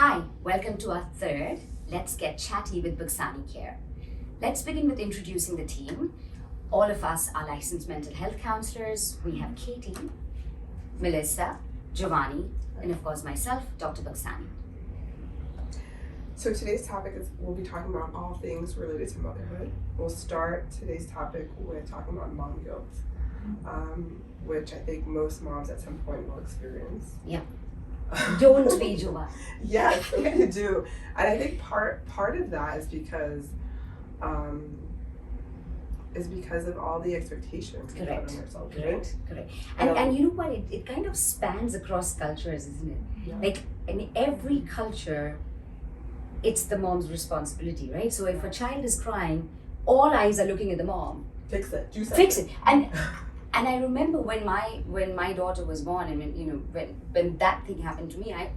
Hi, welcome to our third Let's Get Chatty with Buxani Care. Let's begin with introducing the team. All of us are licensed mental health counselors. We have Katie, Melissa, Giovanni, and of course myself, Dr. Buxani. So today's topic is, we'll be talking about all things related to motherhood. We'll start today's topic with talking about mom guilt, which I think most moms at some point will experience. Yeah. Don't be, Giovanni. Yeah, I think I do. And I think part of that is because of all the expectations we put on ourselves. Correct. And you know what? It kind of spans across cultures, isn't it? Yeah. Like in every culture, it's the mom's responsibility, right? So if a child is crying, all eyes are looking at the mom. Fix it. Do something. Fix it. And I remember when my daughter was born, and when that thing happened to me, I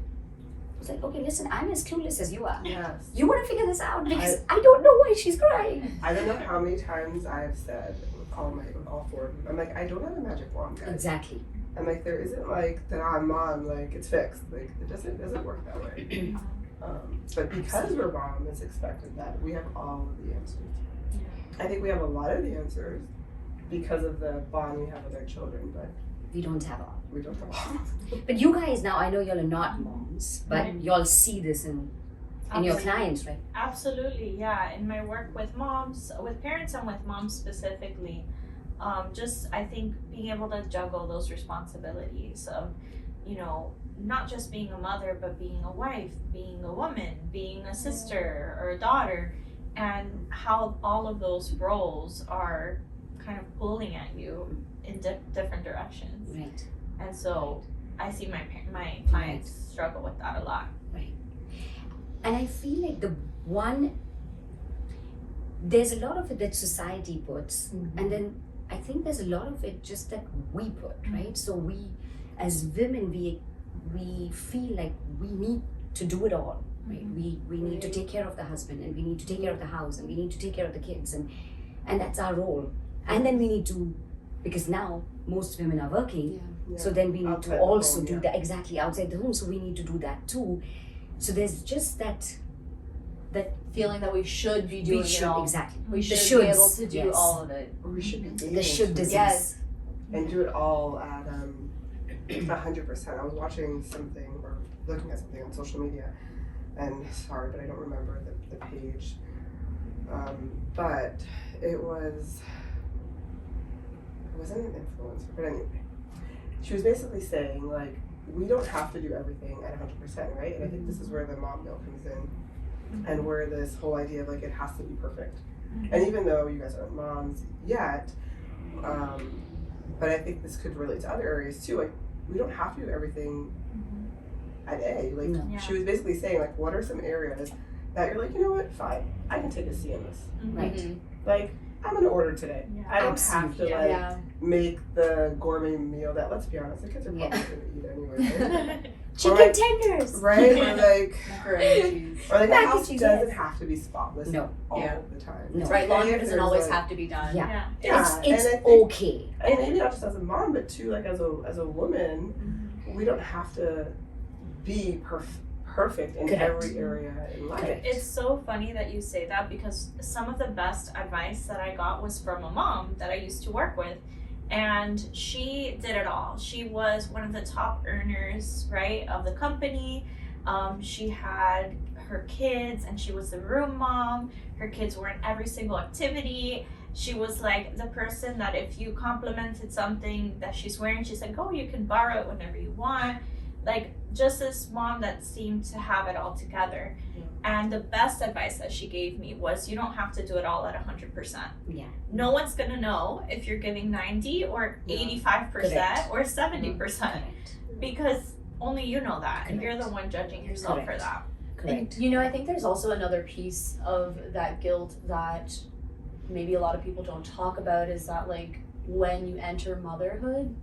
was like, okay, listen, I'm as clueless as you are. Yes. You want to figure this out because I don't know why she's crying. I don't know how many times I've said with all four of them, I'm like, I don't have a magic wand, guys. Exactly. I'm like, there isn't like that I'm mom, like it's fixed. Like it doesn't work that way. But because we're mom, it's expected that we have all of the answers. I think we have a lot of the answers because of the bond we have with our children, but we don't have all. We don't have all. But you guys now, I know y'all are not moms, but y'all see this in your clients, right? Absolutely, yeah. In my work with moms, with parents and with moms specifically, just I think being able to juggle those responsibilities of, not just being a mother, but being a wife, being a woman, being a sister or a daughter, and how all of those roles are kind of pulling at you in different directions. Right. And so I see my clients struggle with that a lot. Right. And I feel like there's a lot of it that society puts, and then I think there's a lot of it just that we put, right? So we, as women, we feel like we need to do it all, right? We need to take care of the husband, and we need to take care of the house, and we need to take care of the kids, and that's our role. And then we need to, because now most women are working, so then we need to also do that exactly outside the home. So we need to do that too. So there's just that feeling that we should be doing it all. Exactly. We should be able to do all of it. We should be able The should to disease. Yes. and do it all at 100%. I was watching something or looking at something on social media, and sorry, but I don't remember the page. But it wasn't an influencer, but anyway, she was basically saying like, we don't have to do everything at 100%, right? And I think this is where the mom guilt comes in, and where this whole idea of like it has to be perfect. And even though you guys aren't moms yet, but I think this could relate to other areas too. Like we don't have to do everything at A. Like she was basically saying like, what are some areas that you're like, you know what, fine, I can take a C in this. Right. Like I'm gonna order today. Yeah. I don't have to Yeah. make the gourmet meal that, let's be honest, the kids are probably gonna eat anyway. Right? Chicken tenders. Right? Or like Macaroni the Mac and house cheese, doesn't have to be spotless No. all Yeah. the time. No. Right, laundry doesn't There's, always like- have to be done. Yeah. Yeah, It's and I think, okay. and maybe not just as a mom, but too like as a woman, we don't have to be perfect in Correct. every area in life. Correct. It's so funny that you say that because some of the best advice that I got was from a mom that I used to work with, and she did it all. She was one of the top earners, right, of the company. She had her kids and she was the room mom. Her kids were in every single activity. She was like the person that if you complimented something that she's wearing, she's like, oh, you can borrow it whenever you want. Like just this mom that seemed to have it all together. And the best advice that she gave me was you don't have to do it all at 100%. Yeah. No one's gonna know if you're giving 90 or 85% Correct. or 70% Correct. because only you know that, and you're Correct. the one judging yourself for Correct. that. Correct. And, I think there's also another piece of that guilt that maybe a lot of people don't talk about is that like when you enter motherhood,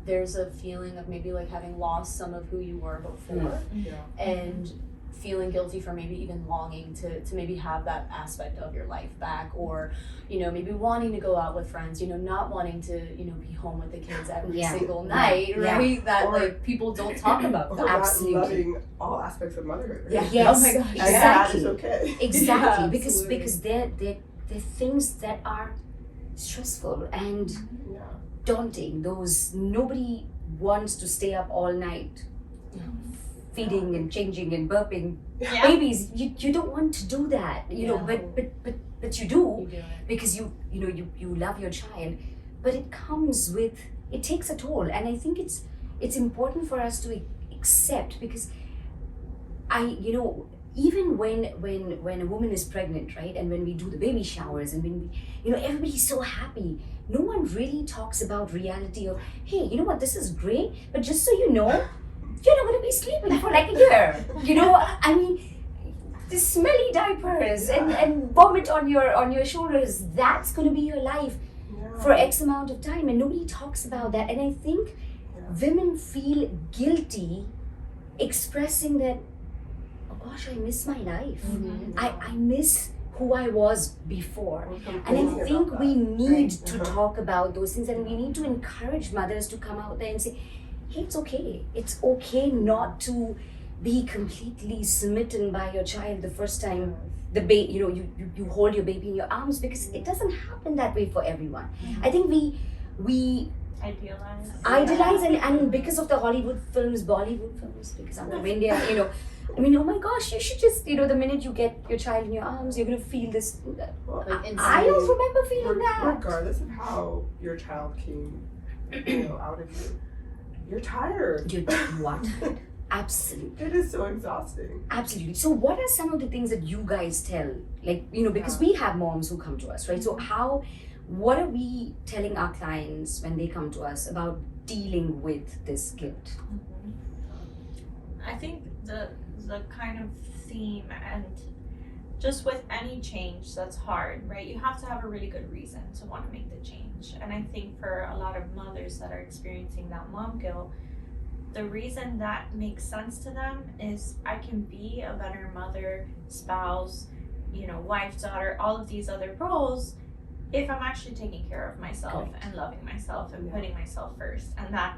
there's a feeling of maybe like having lost some of who you were before. Yeah. And feeling guilty for maybe even longing to maybe have that aspect of your life back, or maybe wanting to go out with friends, not wanting to be home with the kids every Yeah. single night, Yeah. right? That Or- like people don't talk about Or that. not Absolutely. loving all aspects of motherhood, right? Yeah. Yes, Oh my gosh. And that exactly. is okay. Exactly, Yeah, because absolutely. they're things that are stressful and Yeah. daunting. Those nobody wants to stay up all night, feeding and changing and burping. Yeah. Babies, you don't want to do that, Yeah. but you do You do it. because you love your child, but it comes with, it takes a toll, and I think it's important for us to accept, because even when a woman is pregnant, right, and when we do the baby showers, and when we, everybody's so happy, no one really talks about reality of, hey, you know what, this is great, but just so you know, you're not going to be sleeping for like a year. I mean, the smelly diapers and vomit on your shoulders, that's going to be your life Yeah. for X amount of time, and nobody talks about that. And I think women feel guilty expressing that, oh gosh, I miss my life. Mhm. I miss who I was before. We're And complaining I think about we that. need Right. to talk about those things, and we need to encourage mothers to come out there and say, hey, it's okay. It's okay not to be completely smitten by your child the first time you hold your baby in your arms, because it doesn't happen that way for everyone. I think we Idealize. idolize, and because of the Hollywood films, Bollywood films, because I'm from India, I mean, oh my gosh, you should just, the minute you get your child in your arms, you're going to feel this. Well, Like I don't remember feeling that. regardless of how your child came, out of you, you're tired. You are tired. Absolutely. It is so exhausting. Absolutely. So what are some of the things that you guys tell, because we have moms who come to us, right? So what are we telling our clients when they come to us about dealing with this guilt? I think the kind of theme, and just with any change that's hard, right? You have to have a really good reason to want to make the change. And I think for a lot of mothers that are experiencing that mom guilt, the reason that makes sense to them is, I can be a better mother, spouse, wife, daughter, all of these other roles, if I'm actually taking care of myself and loving myself and putting myself first. And that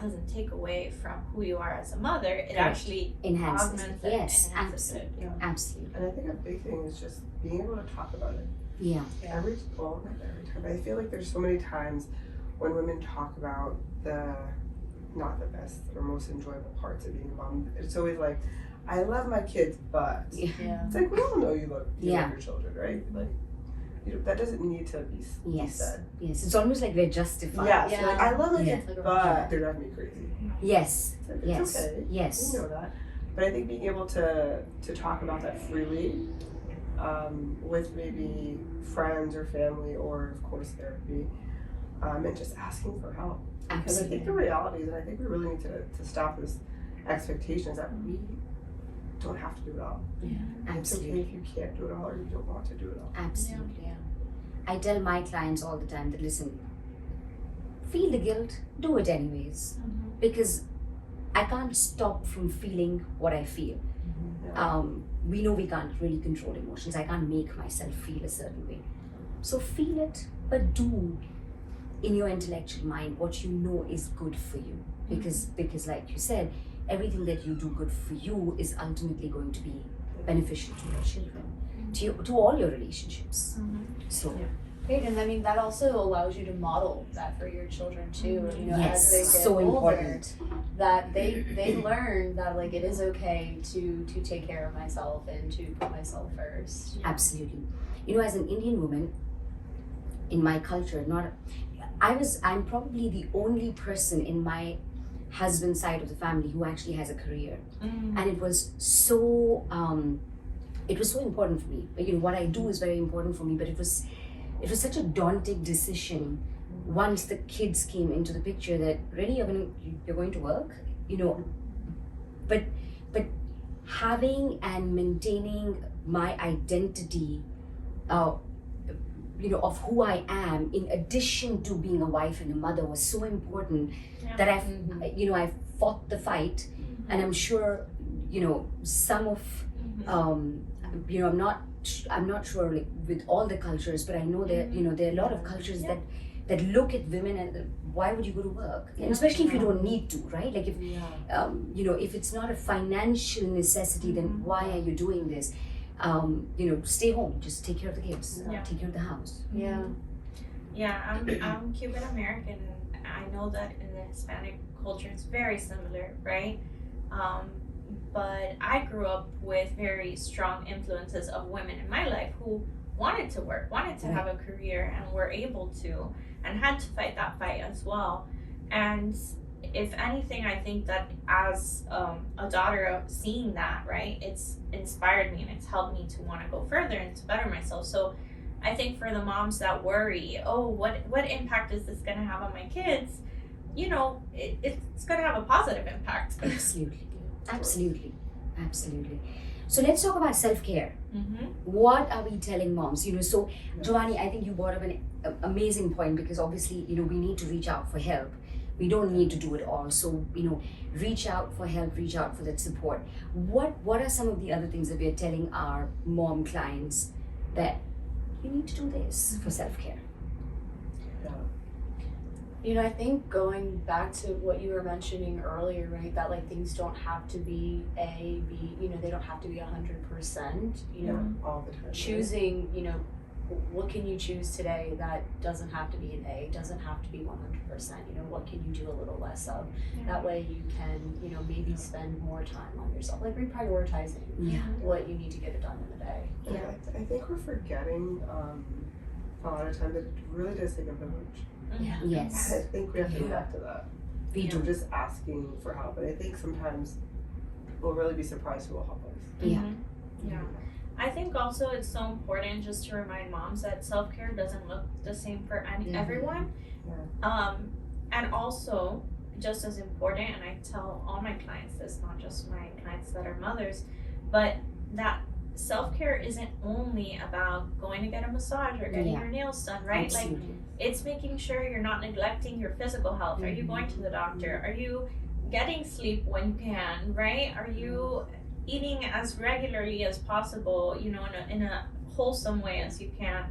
doesn't take away from who you are as a mother. It actually Enhances. augments it, Yes, enhances it. absolutely. And I think a big thing is just being able to talk about it. Yeah. Not every time, but I feel like there's so many times when women talk about not the best or most enjoyable parts of being a mom. It's always like, I love my kids, but Yeah. it's like, we all know you love Yeah. your children, right? Like, that doesn't need to be Yes. said. Yes. It's almost like we're justified. Yeah, so Yeah. like, I love my Yeah. kids, Like a but reject. they're driving me crazy. Yes. It's like, Yes. it's okay. Yes. We know that. But I think being able to talk about that freely with maybe friends or family, or of course therapy, and just asking for help. Because I think the Absolutely. reality is, and I think we really need to stop this expectation, is that we don't have to do it all. It's okay Absolutely. if you can't do it all or you don't want to do it all. Absolutely. Yeah. I tell my clients all the time that, listen, feel the guilt, do it anyways, because I can't stop from feeling what I feel. Yeah. We know we can't really control emotions. I can't make myself feel a certain way. So feel it, but do in your intellectual mind what you know is good for you. Because like you said, everything that you do good for you is ultimately going to be beneficial to your children, to all your relationships. So Great, and I mean that also allows you to model that for your children too. As they yes, get so older, important. that they learn that like it is okay to take care of myself and to put myself first. Absolutely. As an Indian woman, in my culture, I'm probably the only person in my husband's side of the family who actually has a career. And it was so important for me. What I do is very important for me, but it was such a daunting decision once the kids came into the picture, that really you're going to work, but having and maintaining my identity of who I am, in addition to being a wife and a mother, was so important that I fought the fight, and I'm sure you know, some of you know, I'm not sure like with all the cultures, but I know that you know there are a lot of cultures that look at women and why would you go to work, and especially if you don't need to, right? Like if you know, if it's not a financial necessity, then why are you doing this? You know, stay home, just take care of the kids, take care of the house. I'm Cuban American, and I know that in the Hispanic culture it's very similar, right? But I grew up with very strong influences of women in my life who wanted to work, wanted to have a career, and were able to, and had to fight that fight as well. And if anything, I think that as a daughter of seeing that, right, it's inspired me and it's helped me to want to go further and to better myself. So I think for the moms that worry, oh, what impact is this going to have on my kids? You know, it's going to have a positive impact. Absolutely. So let's talk about self-care. What are we telling moms? You know, so Giovanni, I think you brought up an amazing point, because obviously, you know, we need to reach out for help. We don't need to do it all. So, you know, reach out for help, reach out for that support. What are some of the other things that we're telling our mom clients that you need to do this for self-care? You know, I think going back to what you were mentioning earlier, right, that like things don't have to be A, B, you know, they don't have to be 100%, you know, all the time. choosing, you know, what can you choose today that doesn't have to be an A, doesn't have to be 100%, you know, what can you do a little less of? That way you can, you know, maybe spend more time on yourself, like reprioritizing what you need to get it done in the day. I think we're forgetting a lot of times that it really does take a village. Yes. I think we have to go back to that. We do. Just asking for help, and I think sometimes we'll really be surprised who will help us. I think also it's so important just to remind moms that self-care doesn't look the same for everyone. And also, just as important, and I tell all my clients this, not just my clients that are mothers, but that self-care isn't only about going to get a massage or getting your nails done, right? Absolutely. Like, it's making sure you're not neglecting your physical health. Are you going to the doctor? Are you getting sleep when you can, right? Are you eating as regularly as possible, you know, in a wholesome way as you can?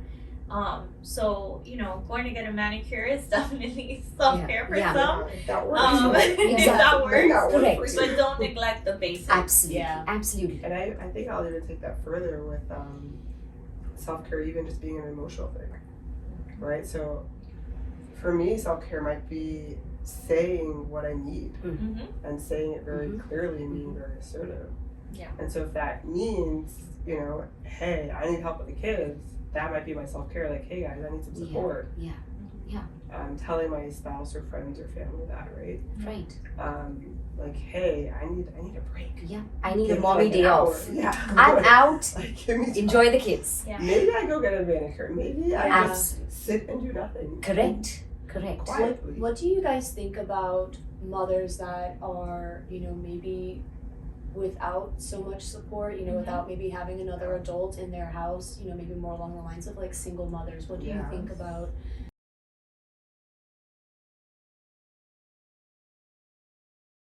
So, you know, going to get a manicure is definitely self-care for some. That works. If that works. Correct. But don't neglect the basics. Absolutely. And I think I'll even take that further with self-care, even just being an emotional thing, right? So for me, self-care might be saying what I need and saying it very clearly and being very assertive. And so if that means, you know, hey, I need help with the kids, that might be my self-care. Like, hey guys, I need some support. Telling my spouse or friends or family that, right? Like, hey, I need a break. I need a mommy day off. I'm out. Like, Enjoy the kids. Maybe I go get a manicure. Maybe I just sit and do nothing. Correct. Quietly. What do you guys think about mothers that are, you know, maybe without so much support, you know, without maybe having another adult in their house, you know, maybe more along the lines of like single mothers? What do you think about